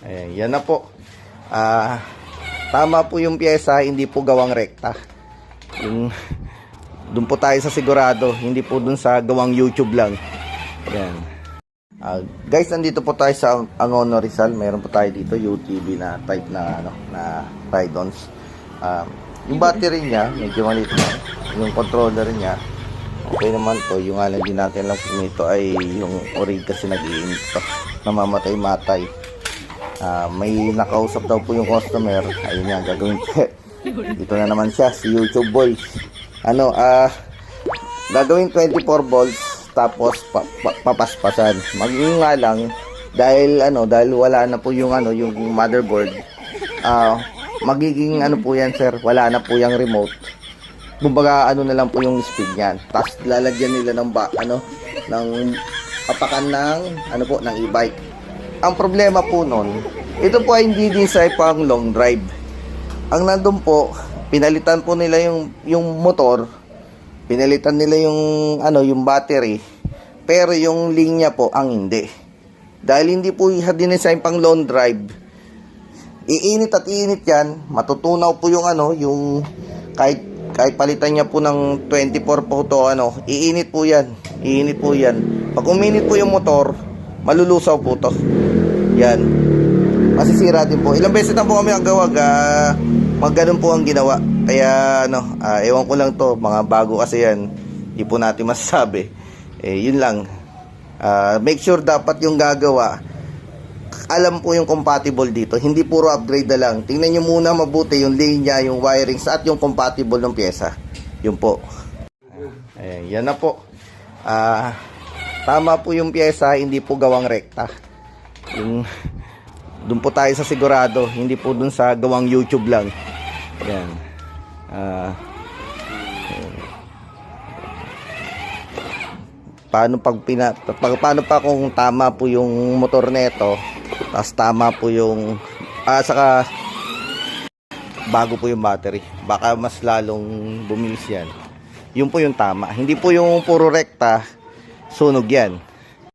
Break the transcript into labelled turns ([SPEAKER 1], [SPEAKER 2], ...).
[SPEAKER 1] Ayan, yan na po. Tama po yung pyesa, hindi po gawang rekta. Doon po tayo sa sigurado, hindi po doon sa gawang YouTube lang. Ayan. Guys, nandito po tayo sa Angono Rizal. Meron po tayo dito UTV na type na ride-ons. Yung battery niya, medyo maliit na. Yung controller niya, okay naman po. Yung alam din natin lang po nito ay yung orig kasi nag-iinit to. Namamatay-matay. May nakausap daw po yung customer. Ayun nga, gagawin ko. Dito na naman siya, si YouTube Boy. Gagawin 24 volts tapos papaspasan. Maging nga lang dahil wala na po yung yung motherboard. Magiging po yan, sir. Wala na po yung remote. Kumbaga na lang po yung speed niyan. Tapos lalagyan nila ng ng kapakan ng e-bike. Ang problema po nun, ito po ay hindi design pang long drive. Ang nandun po, pinalitan po nila yung motor, pinalitan nila yung battery, pero yung linya po ang hindi. Dahil hindi po dinesign pang long drive, iinit at iinit yan, matutunaw po yung kahit palitan niya po ng 24 po to, iinit po yan. Pag uminit po yung motor, malulusaw po to. Yan. Masisira din po. Ilang beses na po kami ang gawag, ganun po ang ginawa. Kaya ewan ko lang to, mga bago kasi yan. Hindi po natin masasabi. Yun lang. Make sure dapat yung gagawa, alam po yung compatible dito. Hindi puro upgrade na lang. Tingnan nyo muna mabuti yung linya, yung wirings at yung compatible ng pyesa. Yun po. Ayan, yan na po. Tama po yung pyesa, hindi po gawang rekta. Doon po tayo sa sigurado, hindi po doon sa gawang YouTube lang. Ayan. Paano pa kung tama po yung motor nito, tapos tama po yung saka bago po yung battery, baka mas lalong bumilis yan. Yun po yung tama, hindi po yung puro rekta sunog yan.